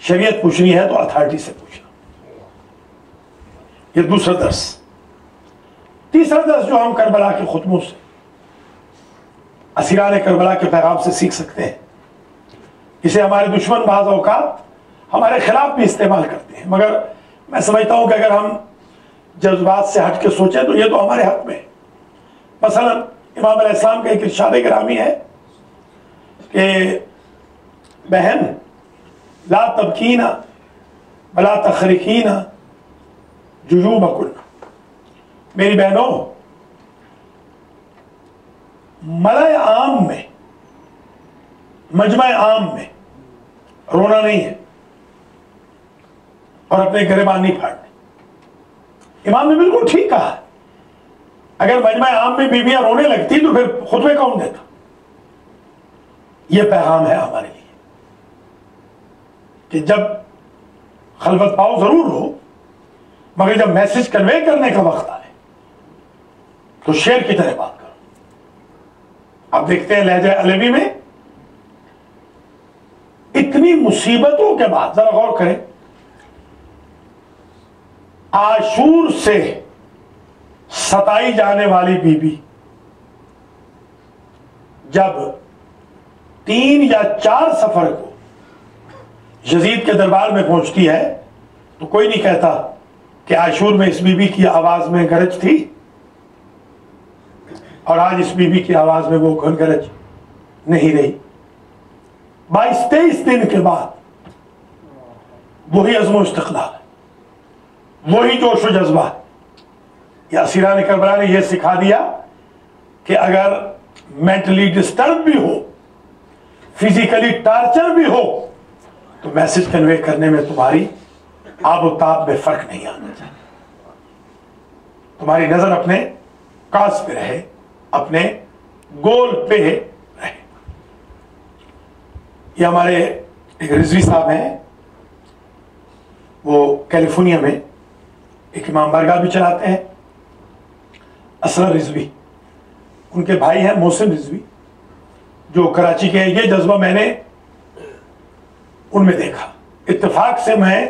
شریعت پوچھنی ہے تو اتھارٹی سے پوچھنا. یہ دوسرا درس. تیسرا درس جو ہم کربلا کے خطبوں سے، اسیران کربلا کے پیغام سے سیکھ سکتے ہیں، اسے ہمارے دشمن بعض اوقات ہمارے خلاف بھی استعمال کرتے ہیں، مگر میں سمجھتا ہوں کہ اگر ہم جذبات سے ہٹ کے سوچیں تو یہ تو ہمارے حق میں ہے. مثلا امام علیہ السلام کا ایک ارشاد گرامی ہے کہ بہن لا تبکین ولا تخرکین جیوبکن، میری بہنوں ملأ عام میں، مجمع عام میں رونا نہیں ہے اور اپنے گریبان نہیں پھاڑنے. امام نے بالکل ٹھیک کہا. اگر مجمع عام میں بیویاں رونے لگتی تو پھر خطبے کون دیتا؟ یہ پیغام ہے ہمارے لیے کہ جب خلوت پاؤ ضرور ہو، مگر جب میسج کنوے کرنے کا وقت آئے تو شیر کی طرح بات کرو. آپ دیکھتے ہیں لہجہ علوی میں اتنی مصیبتوں کے بعد، ذرا غور کریں، عاشور سے ستائی جانے والی بی بی جب 3 یا 4 سفر کو یزید کے دربار میں پہنچتی ہے تو کوئی نہیں کہتا کہ عاشور میں اس بی بی کی آواز میں گرج تھی اور آج اس بی بی کی آواز میں وہ گرج نہیں رہی. 22-23 دن کے بعد وہی عزم و استقلال ہے، وہی جوش و جذبہ ہے. یا اسیران کربلا نے یہ سکھا دیا کہ اگر مینٹلی ڈسٹرب بھی ہو، فزیکلی ٹارچر بھی ہو، تو میسج کنوے کرنے میں تمہاری آب و تاب میں فرق نہیں آنا چاہیے. تمہاری نظر اپنے کاز پہ رہے، اپنے گول پہ رہے. یہ ہمارے ایک رضوی صاحب ہیں، وہ کیلیفورنیا میں ایک امام بارگاہ بھی چلاتے ہیں، اسرار رضوی. ان کے بھائی ہیں محسن رضوی جو کراچی کے. یہ جذبہ میں نے ان میں دیکھا. اتفاق سے میں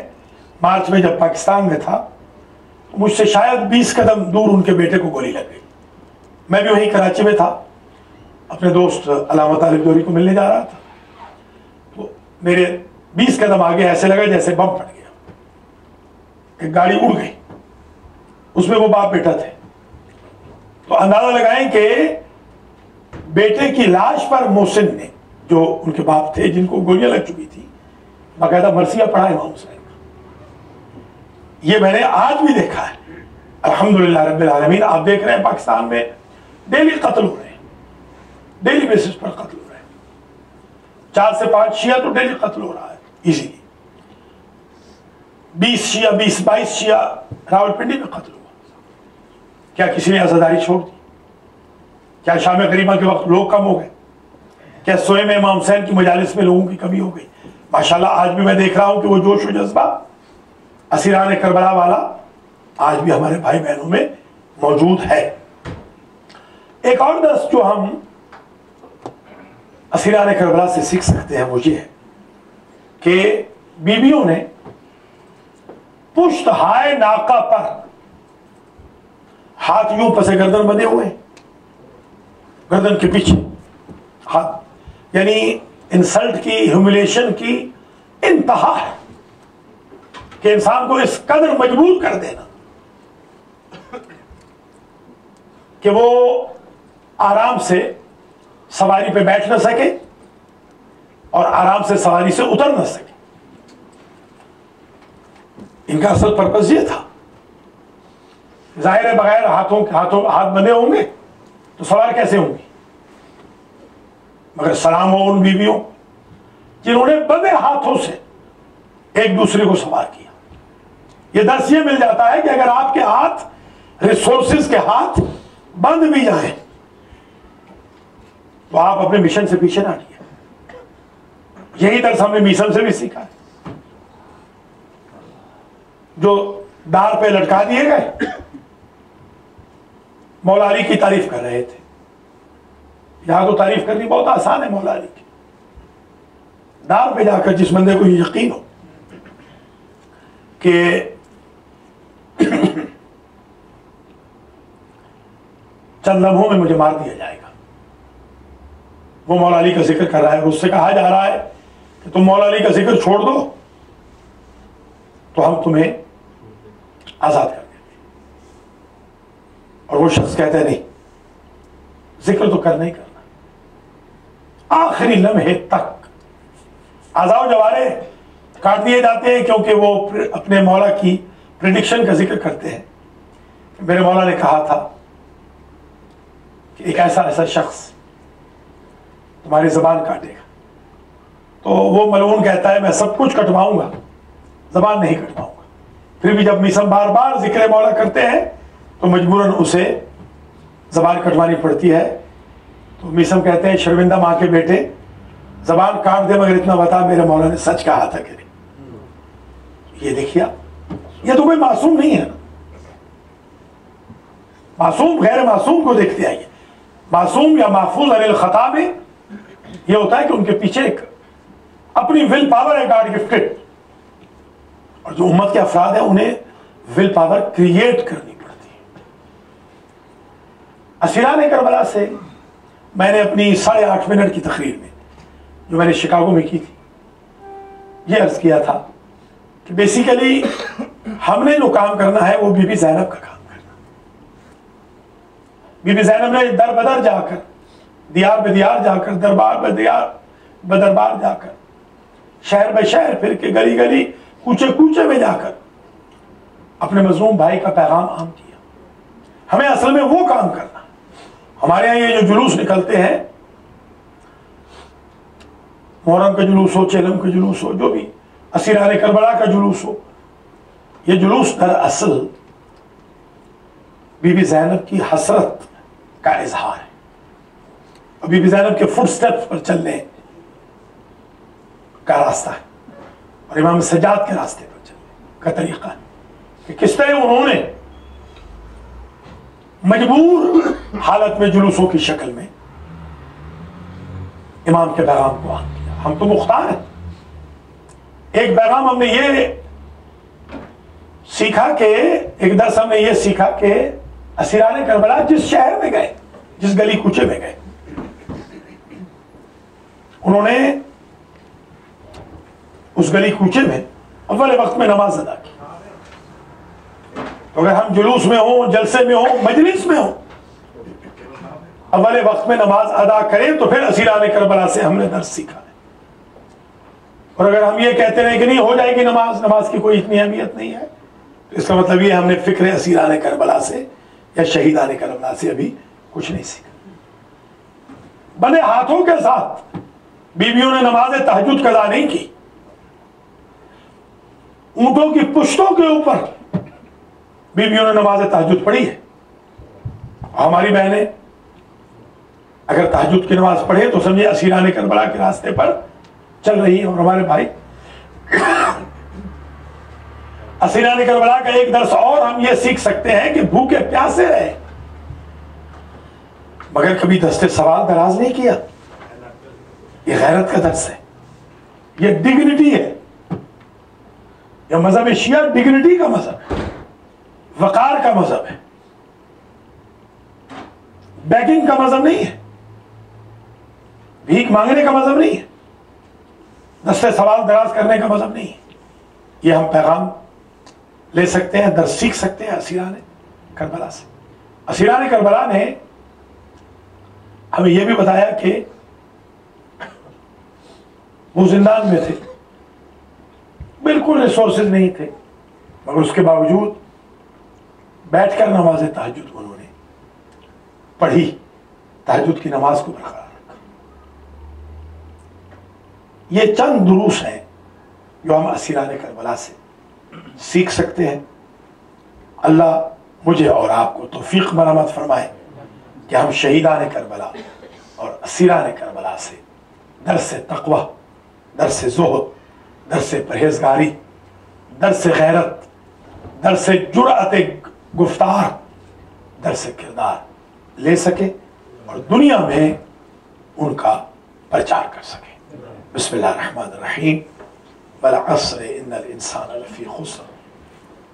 مارچ میں جب پاکستان میں تھا مجھ سے شاید 20 قدم دور ان کے بیٹے کو گولی لگ گئی. میں بھی وہیں کراچی میں تھا، اپنے دوست علامہ طالب دوری کو ملنے جا رہا تھا. تو میرے 20 قدم آگے ایسے لگا جیسے بم پھٹ گیا، ایک گاڑی اڑ گئی، اس میں وہ باپ بیٹا تھے. تو اندازہ لگائیں کہ بیٹے کی لاش پر محسن نے، جو ان کے باپ تھے جن کو گولیاں لگ چکی تھی، باقاعدہ مرثیہ پڑھا امام حسین کا. یہ میں نے آج بھی دیکھا ہے. الحمدللہ رب العالمین. آپ دیکھ رہے ہیں پاکستان میں ڈیلی قتل ہو رہے ہیں، ڈیلی بیسس پر قتل ہو رہے ہیں. 4 سے 5 شیعہ تو ڈیلی قتل ہو رہا ہے ایزیلی. 20 شیعہ 22 شیعہ راولپنڈی میں قتل ہوا. کیا کسی نے عزاداری چھوڑ دی؟ کیا شام غریبہ کے وقت لوگ کم ہو گئے؟ کیا سوئے میں امام حسین کی مجالس میں لوگوں کی کمی ہو گئی؟ ماشاءاللہ آج بھی میں دیکھ رہا ہوں کہ وہ جوش و جذبہ اسیران کربلا والا آج بھی ہمارے بھائی بہنوں میں موجود ہے. ایک اور درس جو ہم اسیران کربلا سے سیکھ سکتے ہیں وہ یہ ہے کہ بیویوں نے پشت ہائے ناکہ پر ہاتھ یوں پس گردن بندھے ہوئے، گردن کے پیچھے ہاتھ، یعنی انسلٹ کی، ہیوملیشن کی انتہا ہے کہ انسان کو اس قدر مجبور کر دینا کہ وہ آرام سے سواری پہ بیٹھ نہ سکے اور آرام سے سواری سے اتر نہ سکے. ان کا اصل پرپس یہ تھا. ظاہر ہے بغیر ہاتھ بندھے ہوں گے تو سوار کیسے ہوں گی؟ مگر سلام ہو ان بیویوں جنہوں نے بندے ہاتھوں سے ایک دوسرے کو سوار کیا. یہ درس یہ مل جاتا ہے کہ اگر آپ کے ہاتھ، ریسورسز کے ہاتھ بند بھی جائیں تو آپ اپنے مشن سے پیچھے نہ ہٹیے. یہی درس ہم نے میسن سے بھی سیکھا ہے. جو دار پہ لٹکا دیے گئے مولا علی کی تعریف کر رہے تھے. یہاں تو تعریف کرنی بہت آسان ہے مولا علی کی. دار پہ جا کر جس بندے کو یہ یقین ہو کہ چند لمحوں میں مجھے مار دیا جائے گا. وہ مولا علی کا ذکر کر رہا ہے اور اس سے کہا جا رہا ہے کہ تم مولا علی کا ذکر چھوڑ دو تو ہم تمہیں آزاد کر دیں گے. اور وہ شخص کہتا ہے نہیں، ذکر تو کرنا ہی کرنا. آخری لمحے تک اعضاء و جوارے کاٹ دیے جاتے ہیں کیونکہ وہ اپنے مولا کی پریڈکشن کا ذکر کرتے ہیں. میرے مولا نے کہا تھا کہ ایک ایسا شخص تمہاری زبان کاٹے گا. تو وہ ملعون کہتا ہے میں سب کچھ کٹواؤں گا، زبان نہیں کٹواؤں گا. پھر بھی جب میسم بار بار ذکر مولا کرتے ہیں تو مجبوراً اسے زبان کٹوانی پڑتی ہے. تو میسم کہتے ہیں شرمندہ ماں کے بیٹے، زبان کاٹ دے مگر اتنا بتا میرے مولا نے سچ کہا تھا کہ نہیں. یہ دیکھیے یہ تو کوئی معصوم نہیں ہے نا. معصوم غیر معصوم کو دیکھتے آئیے. معصوم یا محفوظ عن الخطا میں یہ ہوتا ہے کہ ان کے پیچھے ایک اپنی ول پاور ہے گاڈ گفٹڈ، اور جو امت کے افراد ہیں انہیں ول پاور کریٹ کرنی پڑتی ہے. اسیران کربلا سے میں نے اپنی 8.5 منٹ کی تقریر میں جو میں نے شکاگو میں کی تھی یہ عرض کیا تھا کہ بیسیکلی ہم نے جو کام کرنا ہے وہ بی بی زینب کا کام کرنا. بی بی زینب نے در بدر جا کر، دیار بے دیار جا کر، دربار بے دیار بدربار جا کر، شہر بے شہر پھر کے، گلی گلی، کوچے کوچے میں جا کر اپنے مظلوم بھائی کا پیغام عام کیا. ہمیں اصل میں وہ کام کرنا. ہمارے یہاں یہ جو جلوس نکلتے ہیں، محرم کا جلوس ہو، چیلم کا جلوس ہو، جو بھی اسیران کربلا کا جلوس ہو، یہ جلوس در اصل بی بی زینب کی حسرت کا اظہار ہے اور بی بی زینب کے فٹ سٹیپس پر چلنے کا راستہ ہے اور امام سجاد کے راستے پر چلنے کا طریقہ ہے کہ کس طرح انہوں نے مجبور حالت میں جلوسوں کی شکل میں امام کے پیغام کو عام کیا. ہم تو مختار ہیں. ایک پیغام ہم نے یہ سیکھا کہ ایک درس ہم نے یہ سیکھا کہ اسیران کربلا جس شہر میں گئے، جس گلی کوچے میں گئے، انہوں نے اس گلی کوچے میں اول وقت میں نماز ادا کی. تو اگر ہم جلوس میں ہوں، جلسے میں ہوں، مجلس میں ہوں، اول وقت میں نماز ادا کریں تو پھر اسیران کربلا سے ہم نے درس سیکھا ہے. اور اگر ہم یہ کہتے رہے کہ نہیں ہو جائے گی نماز کی کوئی اتنی اہمیت نہیں ہے، تو اس کا مطلب یہ ہم نے فکر اسیران کربلا سے یا شہیدان کربلا سے ابھی کچھ نہیں سیکھا. بندے ہاتھوں کے ساتھ بیویوں نے نماز تہجد قضا نہیں کی. اونٹوں کی پشتوں کے اوپر بیویوں نے نماز تہجد پڑھی ہے. ہماری بہنیں اگر تہجد کی نماز پڑھے تو سمجھے اسیران کربلا کے راستے پر چل رہی ہے. اور ہمارے بھائی اسیران کربلا کا ایک درس اور ہم یہ سیکھ سکتے ہیں کہ بھوکے پیاسے رہے مگر کبھی دستے سوال دراز نہیں کیا. یہ غیرت کا درس ہے، یہ ڈگنیٹی ہے. یہ مذہب شیعہ ڈگنیٹی کا مذہب ہے، وقار کا مذہب ہے، بیگنگ کا مذہب نہیں ہے، بھیک مانگنے کا مذہب نہیں ہے، دستے سوال دراز کرنے کا مذہب نہیں ہے. یہ ہم پیغام لے سکتے ہیں، درس سیکھ سکتے ہیں اسیران کربلا سے. اسیران کربلا نے ہمیں یہ بھی بتایا کہ وہ زندان میں تھے، بالکل ریسورسز نہیں تھے، مگر اس کے باوجود بیٹھ کر نماز تہجد انہوں نے پڑھی، تہجد کی نماز کو برقرار رکھا. یہ چند دروس ہیں جو ہم اسیران کربلا سے سیکھ سکتے ہیں. اللہ مجھے اور آپ کو توفیق مرحمت فرمائے کہ ہم شہیدان کربلا اور اسیران کربلا سے درس تقوی، درس زہد، درس پرہیزگاری، درس غیرت، درس جرأت گفتار، درس کردار لے سکے اور دنیا میں ان کا پرچار کر سکے. بسم اللہ الرحمن الرحیم. والعصر ان الانسان لفی خسر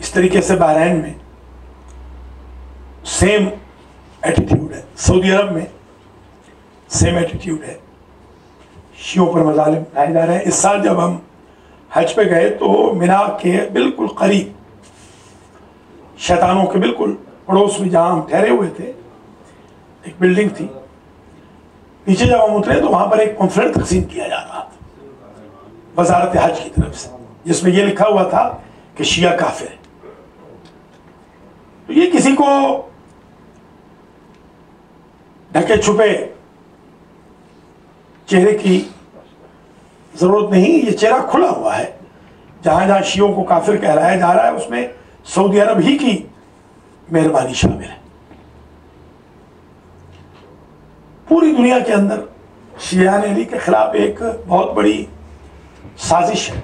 اس طریقے سے بحرین میں سیم ایٹیٹیوڈ ہے، سعودی عرب میں سیم ایٹیٹیوڈ ہے، شیعوں پر مظالم ڈھائے جا رہے ہیں۔ اس سال جب ہم حج پہ گئے تو مینا کے بالکل قریب، شیطانوں کے بالکل پڑوس میں جہاں ہم ٹھہرے ہوئے تھے، ایک بلڈنگ تھی، نیچے جب ہم اترے تو وہاں پر ایک پمفلٹ تقسیم کیا جا رہا تھا وزارت حج کی طرف سے، جس میں یہ لکھا ہوا تھا کہ شیعہ کافر ہے۔ تو یہ کسی کو ڈھکے چھپے چہرے کی ضرورت نہیں، یہ چہرہ کھلا ہوا ہے۔ جہاں جہاں شیعوں کو کافر کہلایا جا رہا ہے اس میں سعودی عرب ہی کی مہربانی شامل ہے۔ پوری دنیا کے اندر شیعہ علی کے خلاف ایک بہت بڑی سازش ہے۔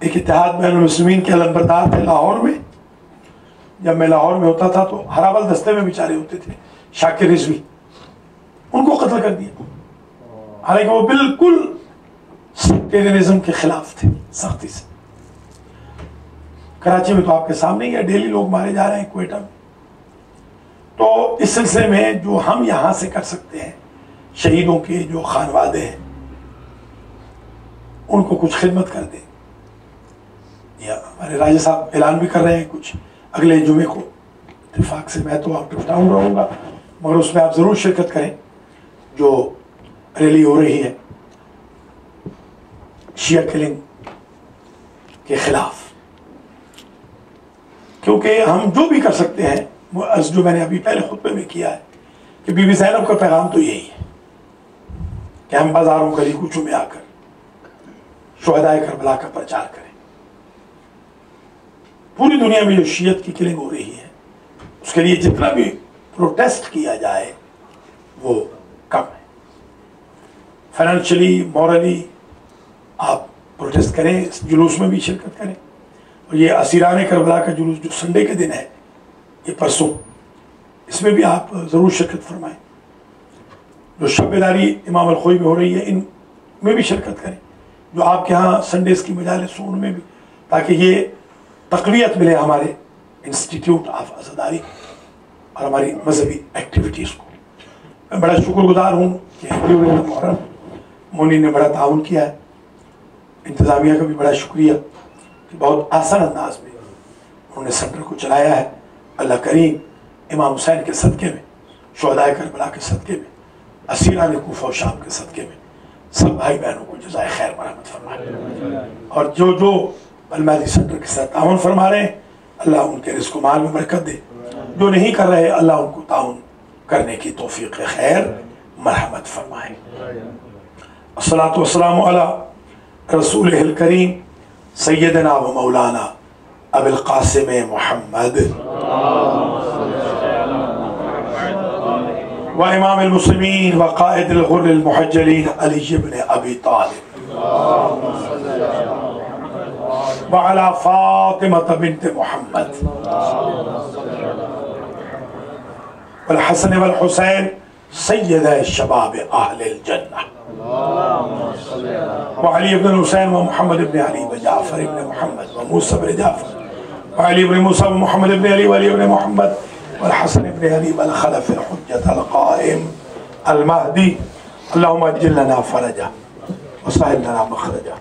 ایک اتحاد بین المسلمین کے علمبردار تھے لاہور میں، جب میں لاہور میں ہوتا تھا تو ہراول دستے میں بیچارے ہوتے تھے، شاکر رضوی، ان کو قتل کر دیا، حالانکہ وہ بالکل سیکٹیرینزم کے خلاف تھے سختی سے۔ کراچی میں تو آپ کے سامنے ہی ہے، ڈیلی لوگ مارے جا رہے ہیں کوئٹہ میں۔ تو اس سلسلے میں جو ہم یہاں سے کر سکتے ہیں، شہیدوں کے جو خانوادے ہیں ان کو کچھ خدمت کر دیں، یا ہمارے راجہ صاحب اعلان بھی کر رہے ہیں کچھ اگلے جمعے کو، اتفاق سے میں تو آؤٹ آف ٹاؤن رہوں گا مگر اس میں آپ ضرور شرکت کریں، جو ریلی ہو رہی ہے شیعہ کلنگ کے خلاف، کیونکہ ہم جو بھی کر سکتے ہیں، جو میں نے ابھی پہلے خطبے میں کیا ہے کہ بی بی زینب کا پیغام تو یہی ہے کہ ہم بازاروں گلی کوچوں میں آ کر شہدائے کربلا کا پرچار کریں۔ پوری دنیا میں جو شیعت کی کلنگ ہو رہی ہے اس کے لیے جتنا بھی پروٹیسٹ کیا جائے وہ کم ہے۔ فائنینشلی، مورلی آپ پروٹیسٹ کریں، اس جلوس میں بھی شرکت کریں، اور یہ اسیران کربلا کا جلوس جو سنڈے کے دن ہے، یہ پرسوں، اس میں بھی آپ ضرور شرکت فرمائیں۔ جو شب بیداری امام الخوئی میں ہو رہی ہے ان میں بھی شرکت کریں، جو آپ کے ہاں سنڈیز کی مجالس ہوں ان میں بھی، تاکہ یہ تقویت ملے ہمارے انسٹیٹیوٹ آف عزاداری اور ہماری مذہبی ایکٹیویٹیز کو۔ میں بڑا شکر گزار ہوں کہ محرم مونی نے بڑا تعاون کیا ہے، انتظامیہ کا بھی بڑا شکریہ کہ بہت آسان انداز میں انہوں نے سینٹر کو چلایا ہے۔ اللہ کریم امام حسین کے صدقے میں، شہدائے کربلا کے صدقے میں، اسیران کوفہ و شام کے صدقے میں سب بھائی بہنوں کو جزائے خیر مرحمت فرمائے، اور جو المہدی سینٹر کے ساتھ تعاون فرما رہے ہیں اللہ ان کے رزق و مال میں برکت دے، جو نہیں کر رہے اللہ ان کو تعاون کرنے کی توفیق خیر مرحمت فرمائے۔ الصلاۃ والسلام علی رسولہ الکریم سیدنا و مولانا ابی القاسم محمد و امام المسلمین و قائد الغر المحجلین علی بن ابی طالب وعلى فاطمة بنت محمد والحسن والحسين سيدا الشباب أهل الجنة وعلي بن الحسين ومحمد بن علي وجعفر بن محمد وموسى بن جعفر وعلي بن موسى ومحمد بن علي وعلي بن محمد والحسن بن علي والخلف الحجة القائم المهدي اللهم اجل لنا فرجه وسهل لنا مخرجه